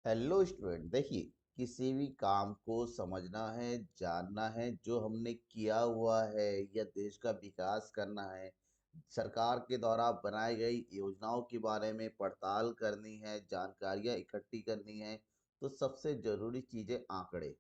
Hello student, देखिए, किसी भी काम को समझना है, जानना है, जो हमने किया हुआ है या देश का विकास करना है, सरकार के द्वारा बनाई गई योजनाओं के बारे में पड़ताल करनी है, जानकारियां इकट्ठी करनी है, तो सबसे जरूरी चीज है आंकड़े।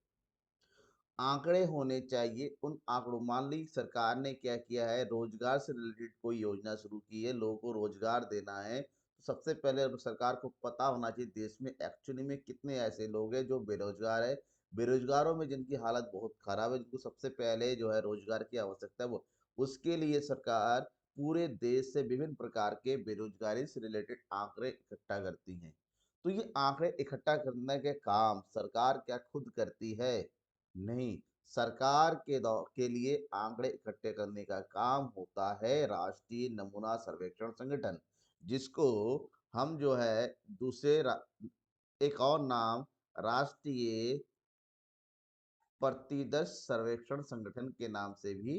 आंकड़े होने चाहिए। उन आंकड़ों, मान ली सरकार ने क्या किया है, रोजगार से रिलेटेड कोई योजना शुरू की है, लोगों को रोजगार देना है, तो सबसे पहले सरकार को पता होना चाहिए देश में एक्चुअली में कितने ऐसे लोग हैं जो बेरोजगार है। बेरोजगारों में जिनकी हालत बहुत खराब है, जिनको सबसे पहले जो है रोजगार की आवश्यकता है, वो उसके लिए सरकार पूरे देश से विभिन्न प्रकार के बेरोजगारी से रिलेटेड आंकड़े इकट्ठा करती हैं। तो ये आंकड़े इकट्ठा करने के काम सरकार क्या खुद करती है? नहीं। सरकार के लिए आंकड़े इकट्ठे करने का काम होता है राष्ट्रीय नमूना सर्वेक्षण संगठन, जिसको हम जो है एक और नाम राष्ट्रीय प्रतिदर्श सर्वेक्षण संगठन के नाम से भी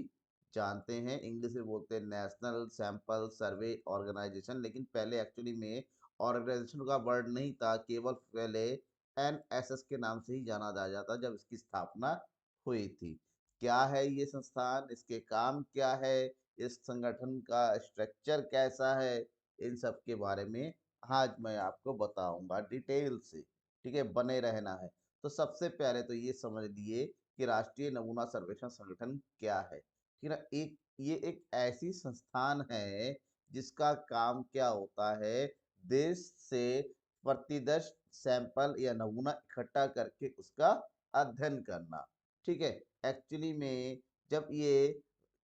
जानते हैं। इंग्लिश में बोलते हैं नेशनल सैंपल सर्वे ऑर्गेनाइजेशन, लेकिन पहले एक्चुअली में ऑर्गेनाइजेशन का वर्ड नहीं था, केवल पहले एनएसएस के नाम से ही जाना जाता जब इसकी स्थापना हुई थी। क्या है ये संस्थान, इसके काम क्या है, इस संगठन का स्ट्रक्चर कैसा है, इन सब के बारे में आज मैं आपको बताऊंगा डिटेल से। ठीक है, बने रहना है। तो सबसे पहले तो ये समझ लिए कि राष्ट्रीय नमूना सर्वेक्षण संगठन क्या है। ठीक है ना। ये एक ऐसी संस्थान है जिसका काम क्या होता है, देश से प्रतिदर्श सैंपल या नमूना इकट्ठा करके उसका अध्ययन करना। ठीक है। एक्चुअली में जब ये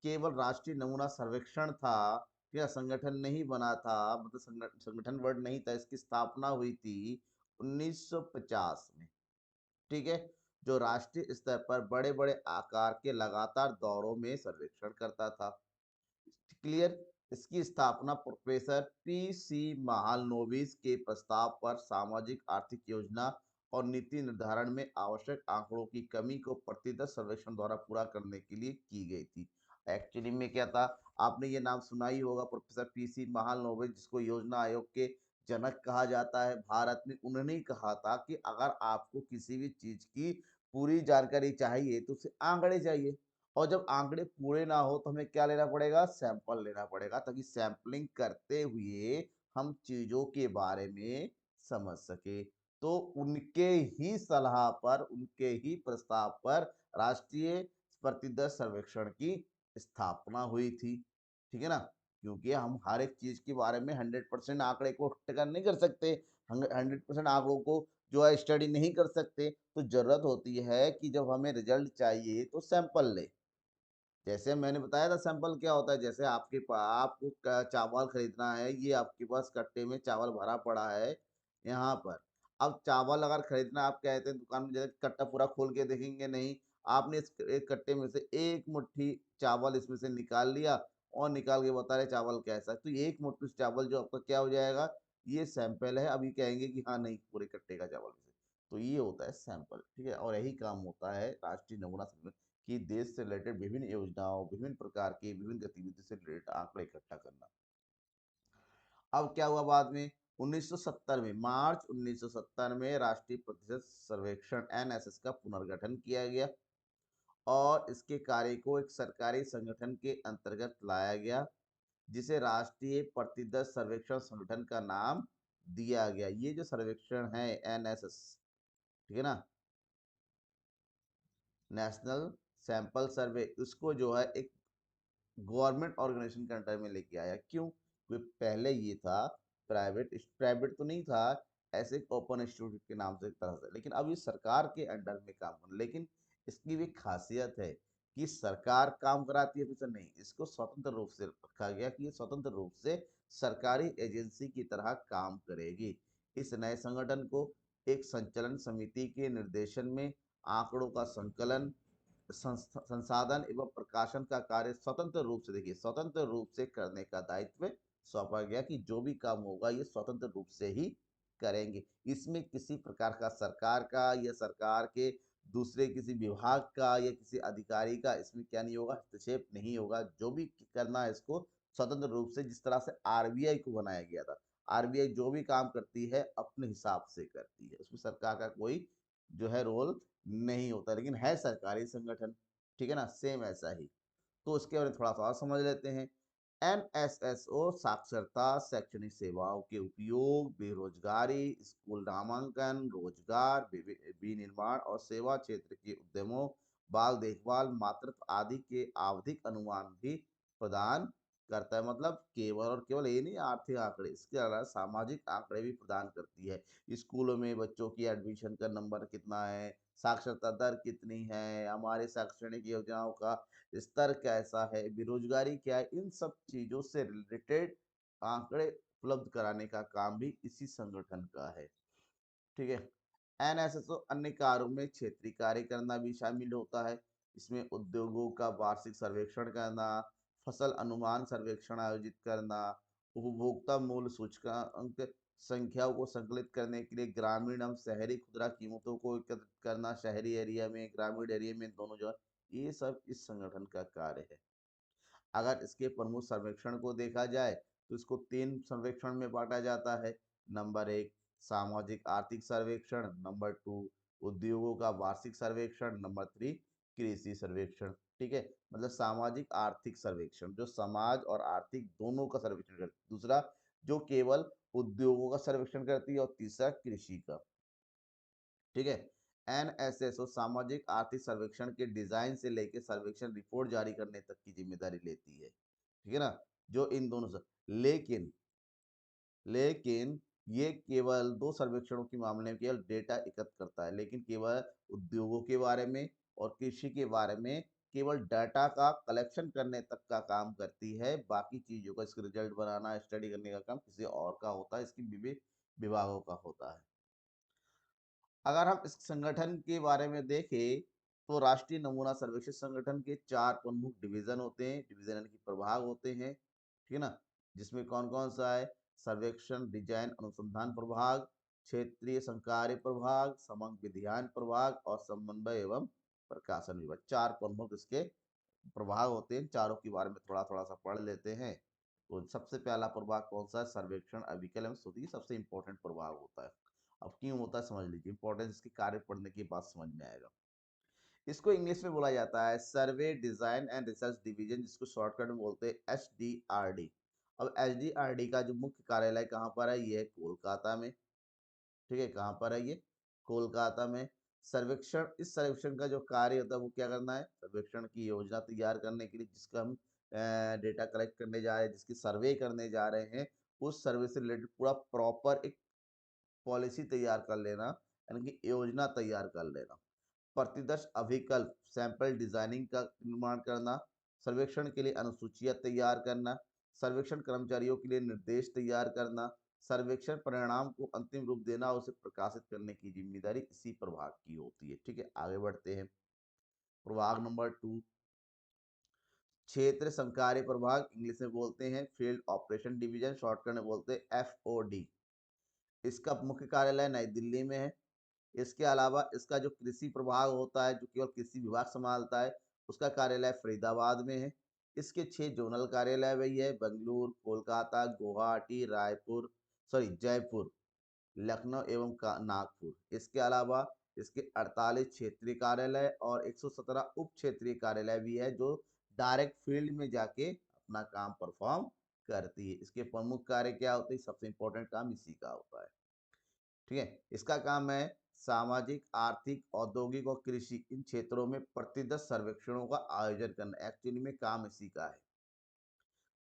केवल राष्ट्रीय नमूना सर्वेक्षण था, या संगठन नहीं बना था, मतलब संगठन वर्ड नहीं था, इसकी स्थापना हुई थी 1950 में। ठीक है। जो राष्ट्रीय स्तर पर बड़े बड़े आकार के लगातार दौरों में सर्वेक्षण करता था। क्लियर। इसकी स्थापना प्रोफेसर पी महालनोबिस के प्रस्ताव पर सामाजिक आर्थिक योजना और नीति निर्धारण में आवश्यक आंकड़ों की कमी को प्रतिदर्श सर्वेक्षण द्वारा पूरा करने के लिए की गई थी। एक्चुअली में क्या था, आपने ये नाम सुना ही होगा, प्रोफेसर पी महालनोबिस, जिसको योजना आयोग के जनक कहा जाता है भारत में। उन्होंने ही कहा था कि अगर आपको किसी भी चीज की पूरी जानकारी चाहिए तो उसे आंकड़े चाहिए, और जब आंकड़े पूरे ना हो तो हमें क्या लेना पड़ेगा, सैंपल लेना पड़ेगा, ताकि सैंपलिंग करते हुए हम चीजों के बारे में समझ सके। तो उनके ही सलाह पर, उनके ही प्रस्ताव पर राष्ट्रीय प्रतिदर्श सर्वेक्षण की स्थापना हुई थी। ठीक है ना। क्योंकि हम हर एक चीज के बारे में 100% आंकड़े को इकट्ठा नहीं कर सकते, 100% आंकड़ों को जो है स्टडी नहीं कर सकते, तो जरूरत होती है कि जब हमें रिजल्ट चाहिए तो सैंपल ले। जैसे मैंने बताया था सैंपल क्या होता है, जैसे आपके पास आपको चावल खरीदना है, ये आपके पास कट्टे में चावल भरा पड़ा है यहाँ पर। अब चावल अगर खरीदना, आप कहते हैं दुकान में, जैसे कट्टा पूरा खोल के देखेंगे नहीं, आपने इस एक कट्टे में से एक मुट्ठी चावल इसमें से निकाल लिया और निकाल के बता रहे चावल कैसा है, तो ये एक मुट्ठी चावल जो आपका क्या हो जाएगा, ये सैंपल है। अभी कहेंगे कि हाँ नहीं, पूरे कट्टे का चावल से, तो ये होता है सैंपल। ठीक है। और यही काम होता है राष्ट्रीय नमूना संग्रह, कि देश से रिलेटेड विभिन्न योजनाओं, विभिन्न प्रकार की विभिन्न गतिविधि से रिलेटेड आंकड़े इकट्ठा करना। अब क्या हुआ बाद में, 1970 में, मार्च 1970 में राष्ट्रीय प्रतिशत सर्वेक्षण एनएसएस का पुनर्गठन किया गया और इसके कार्य को एक सरकारी संगठन के अंतर्गत लाया गया, जिसे राष्ट्रीय प्रतिदर्श सर्वेक्षण संगठन का नाम दिया गया। ये जो सर्वेक्षण है एनएसएस, ठीक है ना, नेशनल सैंपल सर्वे, उसको जो है एक गवर्नमेंट ऑर्गेनाइजेशन के अंडर में लेके आया। क्यों? क्योंकि पहले ये था प्राइवेट, प्राइवेट तो नहीं था, ऐसे ओपन इंस्टीट्यूट के नाम से एक तरह से, लेकिन अब ये सरकार के अंडर में काम कर, लेकिन इसकी भी खासियत है कि सरकार काम कराती है, फिर नहीं, इसको स्वतंत्र रूप से रखा गया कि ये स्वतंत्र रूप से सरकारी एजेंसी की तरह काम करेगी। इस नए संगठन को एक संचालन समिति के निर्देशन में आंकड़ों का संकलन, संसाधन एवं प्रकाशन का कार्य स्वतंत्र रूप से, देखिए, स्वतंत्र रूप से करने का दायित्व सौंपा गया, कि जो भी काम होगा ये स्वतंत्र रूप से ही करेंगे। इसमें किसी प्रकार का सरकार का या सरकार के दूसरे किसी विभाग का या किसी अधिकारी का इसमें क्या नहीं होगा, हस्तक्षेप नहीं होगा। जो भी करना है इसको स्वतंत्र रूप से, जिस तरह से आरबीआई को बनाया गया था। आरबीआई जो भी काम करती है अपने हिसाब से करती है, उसमें सरकार का कोई जो है रोल नहीं होता, लेकिन है सरकारी संगठन, ठीक है ना, सेम ऐसा ही। तो उसके बारे में थोड़ा सा और समझ लेते हैं। एनएसएसओ साक्षरता, शैक्षणिक सेवाओं के उपयोग, बेरोजगारी, स्कूल नामांकन, रोजगार, विनिर्माण और सेवा क्षेत्र के उद्यमों, बाल देखभाल, मातृत्व आदि के आवधिक अनुमान भी प्रदान करता है। मतलब केवल और केवल ये नहीं आर्थिक आंकड़े, इसके अलावा सामाजिक आंकड़े भी प्रदान करती है। स्कूलों में बच्चों की एडमिशन का नंबर कितना है, साक्षरता दर कितनी है, हमारे शैक्षणिक योजनाओं का स्तर कैसा है, बेरोजगारी क्या है, इन सब चीजों से रिलेटेड आंकड़े उपलब्ध कराने का काम भी इसी संगठन का है, ठीक है। एनएसएसओ अन्य कार्यों में क्षेत्रीय कार्य करना भी शामिल होता है। इसमें उद्योगों का वार्षिक सर्वेक्षण करना, फसल अनुमान सर्वेक्षण आयोजित करना, उपभोक्ता मूल्य सूचकांक संख्याओं को संकलित करने के लिए ग्रामीण एवं शहरी खुदरा कीमतों को एकत्रित करना, शहरी एरिया में ग्रामीण एरिया में दोनों जगह, ये सब इस संगठन का कार्य है। अगर इसके प्रमुख सर्वेक्षण को देखा जाए तो इसको 3 सर्वेक्षण में बांटा जाता है। नंबर 1 सामाजिक आर्थिक सर्वेक्षण, नंबर 2 उद्योगों का वार्षिक सर्वेक्षण, नंबर 3 कृषि सर्वेक्षण, ठीक है। मतलब सामाजिक आर्थिक सर्वेक्षण जो समाज और आर्थिक दोनों का सर्वेक्षण करती है, दूसरा जो केवल उद्योगों का सर्वेक्षण करती है और तीसरा कृषि का, ठीक है। एनएसएसओ सामाजिक आर्थिक सर्वेक्षण के डिजाइन से लेकर सर्वेक्षण रिपोर्ट जारी करने तक की जिम्मेदारी लेती है, ठीक है ना, जो इन दोनों से, लेकिन लेकिन ये केवल 2 सर्वेक्षणों के मामले में केवल डेटा एकत्र करता है, लेकिन केवल उद्योगों के बारे में और कृषि के बारे में केवल डाटा का कलेक्शन करने तक का काम करती है। बाकी चीजों का, इसका रिजल्ट बनाना, स्टडी करने का काम किसी और का होता है, इसकी विभिन्न विभागों का होता है। अगर हम इस संगठन के बारे में देखें तो राष्ट्रीय नमूना सर्वेक्षण संगठन के 4 प्रमुख डिवीजन होते हैं, डिवीजन यानी कि प्रभाग होते हैं, ठीक है ना, जिसमें कौन कौन सा है, सर्वेक्षण डिजाइन अनुसंधान प्रभाग, क्षेत्रीय संकार्य प्रभाग, समग्र विधान प्रभाग और समन्वय एवं प्रकाशन विभाग। 4 प्रमुख इसके प्रभाग होते हैं, चारों के बारे में थोड़ा थोड़ा सा पढ़ लेते हैं। तो सबसे पहला प्रभाग कौन सा है, सर्वेक्षण अभिकलन एवं स्तुति, सबसे इंपॉर्टेंट प्रभाग होता है। अब क्यों होता है समझ लीजिए, इंपॉर्टेंस इसके कार्य पढ़ने के बाद समझ में आएगा। इसको इंग्लिश में बोला जाता है सर्वे डिजाइन एंड रिसर्च डिवीजन, जिसको शॉर्टकट में बोलते हैं एसडीआरडी। अब एसडीआरडी का जो मुख्य कार्यालय कहाँ पर है, ये है कोलकाता में, ठीक है। कहाँ पर है ये, कोलकाता में। सर्वेक्षण, इस सर्वेक्षण का जो कार्य होता है वो क्या करना है, सर्वेक्षण की योजना तैयार करने के लिए, जिसका हम डेटा कलेक्ट करने जा रहे हैं, जिसकी सर्वे करने जा रहे हैं, उस सर्वे से रिलेटेड पूरा प्रॉपर एक पॉलिसी तैयार कर लेना, यानी कि योजना तैयार कर लेना। प्रतिदर्श अभिकल्प सैंपल डिजाइनिंग का निर्माण करना, सर्वेक्षण के लिए अनुसूचियां तैयार करना, सर्वेक्षण कर्मचारियों के लिए निर्देश तैयार करना, सर्वेक्षण परिणाम को अंतिम रूप देना और उसे प्रकाशित करने की जिम्मेदारी इसी प्रभाग की होती है, ठीक है। आगे बढ़ते हैं। प्रभाग नंबर 2 क्षेत्र संकार्य प्रभाग, इंग्लिश में बोलते हैं फील्ड ऑपरेशन डिवीजन, शॉर्टकट में बोलते हैं एफओडी। इसका मुख्य कार्यालय नई दिल्ली में है। इसके अलावा इसका जो कृषि प्रभाग होता है, जो केवल कृषि विभाग संभालता है, उसका कार्यालय फरीदाबाद में है। इसके 6 जोनल कार्यालय वही है, बेंगलुरु, कोलकाता, गुवाहाटी, रायपुर, सॉरी जयपुर, लखनऊ एवं नागपुर। इसके अलावा इसके 48 क्षेत्रीय कार्यालय और 117 उप क्षेत्रीय कार्यालय भी है, जो डायरेक्ट फील्ड में जाके अपना काम परफॉर्म करती है। इसके प्रमुख कार्य क्या होते हैं, सबसे इंपॉर्टेंट काम इसी का होता है, ठीक है। इसका काम है सामाजिक, आर्थिक, औद्योगिक और कृषि इन क्षेत्रों में प्रतिदर्श सर्वेक्षणों का आयोजन करना, एक्चुअली में काम इसी का है।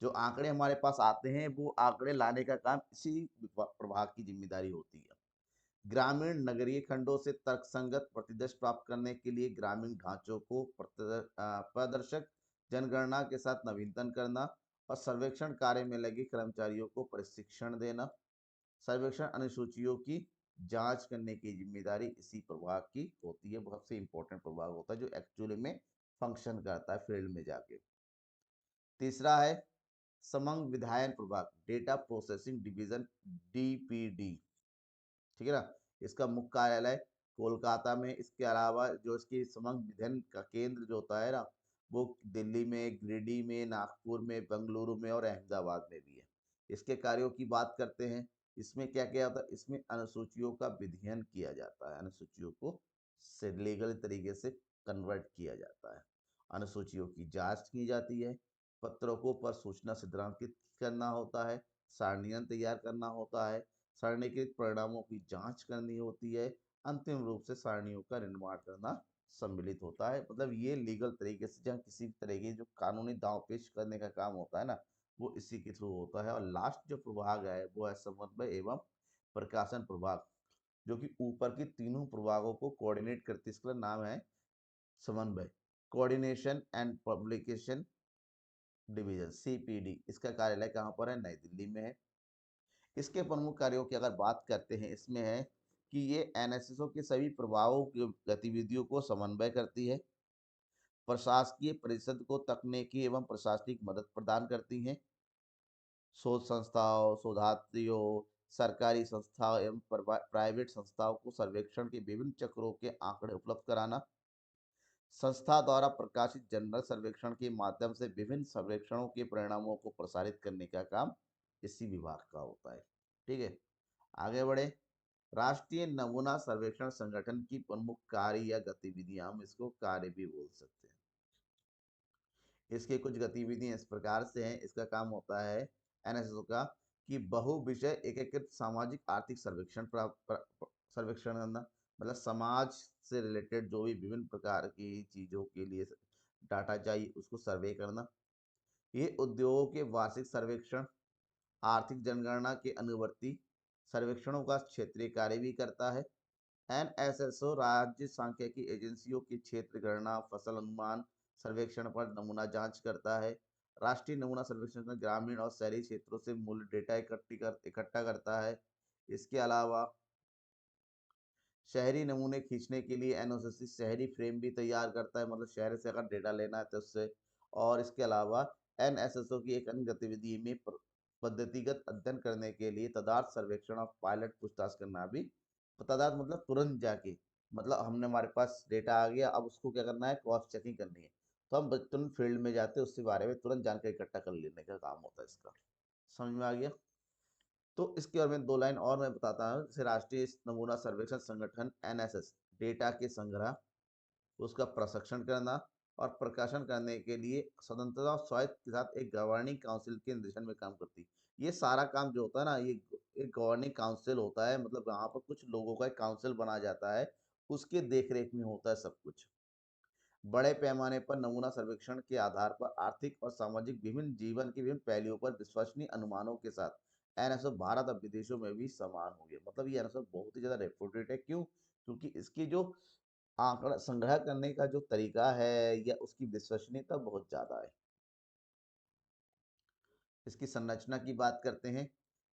जो आंकड़े हमारे पास आते हैं वो आंकड़े लाने का काम इसी प्रभाग की जिम्मेदारी होती है। ग्रामीण नगरीय खंडों से तर्कसंगत प्रतिदर्श प्राप्त करने के लिए ग्रामीण ढांचों को प्रदर्शक जनगणना के साथ नवीनतम करना और सर्वेक्षण कार्य में लगे कर्मचारियों को प्रशिक्षण देना, सर्वेक्षण अनुसूचियों की जांच करने की जिम्मेदारी इसी प्रभाग की होती है। बहुत से इंपॉर्टेंट प्रभाग होता है जो एक्चुअली में फंक्शन करता है फील्ड में जाके। तीसरा है समग्र विधायन प्रभाग, डेटा प्रोसेसिंग डिवीजन, डीपीडी, ठीक है ना। इसका मुख्य कार्यालय कोलकाता में। इसके अलावा जो इसकी समग्र विधायन का केंद्र जो होता है ना, वो दिल्ली में, गिरिडीह में, नागपुर में, बेंगलुरु में और अहमदाबाद में भी है। इसके कार्यों की बात करते हैं इसमें क्या किया जाता है, इसमें अनुसूचियों का विधियन किया जाता है, अनुसूचियों को से लीगल तरीके से कन्वर्ट किया जाता है, अनुसूचियों की जांच की जाती है, पत्रकों पर सूचना सिद्धांकित करना होता है, सारणियां तैयार करना होता है, सारणीकृत परिणामों की जांच करनी होती है, अंतिम रूप से सारणियों का निर्माण करना सम्मिलित होता है। मतलब ये लीगल तरीके से जहाँ किसी भी तरह की जो कानूनी दांव पेश करने का काम होता है ना, वो इसी के थ्रू होता है। और लास्ट जो प्रभाग है वो है समन्वय एवं प्रकाशन प्रभाग, जो कि ऊपर की तीनों प्रभागों को कोऑर्डिनेट करती है। इसका नाम है समन्वय, coordination and publication division, CPD. इसका कार्यालय कहाँ पर है? नई दिल्ली में है। इसके प्रमुख कार्यों की अगर बात करते हैं, इसमें है कि ये एनएसएसओ के सभी प्रभावों की गतिविधियों को समन्वय करती है, प्रशासकीय परिषद को तकनीकी एवं प्रशासनिक मदद प्रदान करती हैं, शोध संस्थाओं, शोधार्थियों, सरकारी संस्थाओं एवं प्राइवेट संस्थाओं को सर्वेक्षण के विभिन्न चक्रों के आंकड़े उपलब्ध कराना, संस्था द्वारा प्रकाशित जनरल सर्वेक्षण के माध्यम से विभिन्न सर्वेक्षणों के परिणामों को प्रसारित करने का काम इसी विभाग का होता है। ठीक है, आगे बढ़े। राष्ट्रीय नमूना सर्वेक्षण संगठन की प्रमुख कार्य या गतिविधियां, हम इसको कार्य भी बोल सकते हैं। इसके कुछ गतिविधियां इस प्रकार से हैं। इसका काम होता है एनएसएसओ का कि बहु विषय एकीकृत सामाजिक आर्थिक सर्वेक्षण सर्वेक्षण करना, मतलब समाज से रिलेटेड जो भी विभिन्न प्रकार की चीजों के लिए डाटा चाहिए उसको सर्वे करना। ये उद्योगों के वार्षिक सर्वेक्षण, आर्थिक जनगणना के अनुवर्ती सर्वेक्षणों का क्षेत्रीय कार्य भी करता है। एनएसएसओ राज्य सांख्यिकी एजेंसियों की क्षेत्र गणना, फसल अनुमान सर्वेक्षण पर नमूना जांच करता है। राष्ट्रीय नमूना सर्वेक्षण में ग्रामीण और शहरी क्षेत्रों से मूल्य डेटा इकट्ठा करता है। इसके अलावा शहरी नमूने खींचने के लिए एनओसीसी शहरी फ्रेम भी तैयार करता है, मतलब शहर से अगर डेटा लेना है तो उससे। और इसके अलावा एनएसएसओ की एक अन्य गतिविधि में पद्धतिगत अध्ययन करने के लिए तदार्थ सर्वेक्षण और पायलट पूछताछ करना भी। तदार्थ मतलब तुरंत जाके, मतलब हमने हमारे पास डेटा आ गया, अब उसको क्या करना है, क्रॉस चेकिंग करनी है, तो हम तुरंत फील्ड में जाते हैं, उसके बारे में तुरंत जानकारी इकट्ठा कर लेने का काम होता है इसका। समझ में आ गया? तो इसके बारे में दो लाइन और मैं बताता हूँ। जैसे राष्ट्रीय नमूना सर्वेक्षण संगठन एनएसएस डेटा के संग्रह, उसका प्रशिक्षण करना और प्रकाशन करने के लिए स्वतंत्रता और स्वायत्त के साथ एक गवर्निंग काउंसिल के निर्देशन में काम करती है। ये सारा काम जो होता है ना, ये एक गवर्निंग काउंसिल होता है, मतलब यहाँ पर कुछ लोगों का एक काउंसिल बना जाता है, उसके देखरेख में होता है सब कुछ। बड़े पैमाने पर नमूना सर्वेक्षण के आधार पर आर्थिक और सामाजिक विभिन्न जीवन के विभिन्न पहलुओं पर विश्वसनीय अनुमानों के साथ एनएसओ भारत और विदेशों में भी समान हो गया। मतलब ये एनएसओ बहुत ही ज्यादा रेपुटेड है। क्यों? क्योंकि इसकी जो आंकड़ा संग्रह करने का जो तरीका है या उसकी विश्वसनीयता बहुत ज्यादा है। इसकी संरचना की बात करते हैं।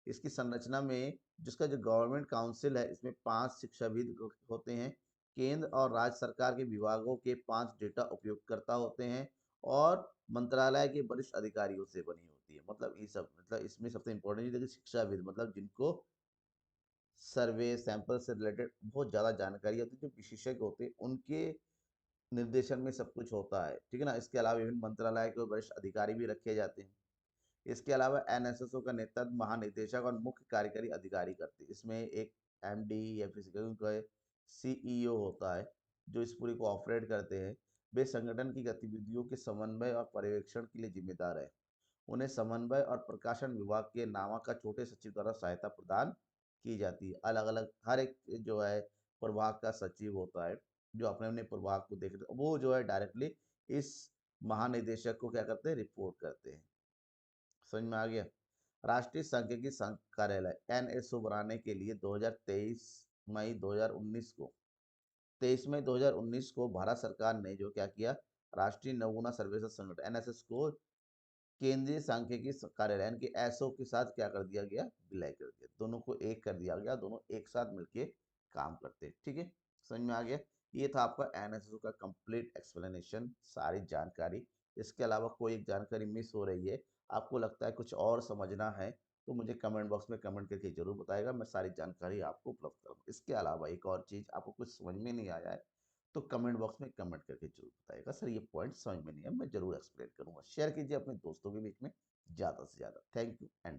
इसकी संरचना में जिसका जो गवर्नमेंट काउंसिल है, इसमें 5 शिक्षाविद होते हैं, केंद्र और राज्य सरकार के विभागों के 5 डेटा उपयोगकर्ता होते हैं, और मंत्रालय के वरिष्ठ अधिकारियों से बनी होती है। मतलब ये सब, मतलब इसमें सबसे इम्पोर्टेंट चीज है कि शिक्षाविद, मतलब जिनको सर्वे सैंपल से रिलेटेड बहुत ज्यादा जानकारी होती है, जो विशेषज्ञ होते हैं उनके निर्देशन में सब कुछ होता है। ठीक है ना? इसके अलावा विभिन्न मंत्रालय के वरिष्ठ अधिकारी भी रखे जाते हैं। इसके अलावा एनएसएसओ का नेतृत्व महानिदेशक और मुख्य कार्यकारी अधिकारी करते हैं। इसमें एक एमडी या फिर सीईओ होता है, जो इस पूरी को ऑपरेट करते हैं। वे संगठन की गतिविधियों के समन्वय और पर्यवेक्षण के लिए जिम्मेदार है। उन्हें समन्वय और प्रकाशन विभाग के नामक का छोटे सचिव द्वारा सहायता प्रदान की जाती है। अलग अलग हर एक जो है प्रभाग का सचिव होता है, जो अपने अपने प्रभाग को देख रहे, वो जो है डायरेक्टली इस महानिदेशक को क्या करते हैं, रिपोर्ट करते हैं। समझ में आ गया? राष्ट्रीय सांख्यिकी कार्यालय एनएसओ बनाने के लिए 2023 मई 2019 को 23 मई 2019 को भारत सरकार ने जो क्या किया, राष्ट्रीय नमूना सर्वेक्षण संगठन एनएसएस को केंद्रीय सांख्यिकी कार्यालय यानी कि एसओ के साथ क्या कर दिया गया, विलय कर दिया। दोनों को एक कर दिया गया, दोनों एक साथ मिलके काम करते हैं। ठीक है, समझ में आ गया? ये था आपका एनएसएस का कंप्लीट एक्सप्लेनेशन, सारी जानकारी। इसके अलावा कोई एक जानकारी मिस हो रही है, आपको लगता है कुछ और समझना है, तो मुझे कमेंट बॉक्स में कमेंट करके जरूर बताएगा, मैं सारी जानकारी आपको उपलब्ध करूँगा। इसके अलावा एक और चीज़, आपको कुछ समझ में नहीं आया है तो कमेंट बॉक्स में कमेंट करके जरूर बताइएगा, सर ये पॉइंट समझ में नहीं है, मैं जरूर एक्सप्लेन करूंगा। शेयर कीजिए अपने दोस्तों के बीच में ज़्यादा से ज़्यादा। Thank you and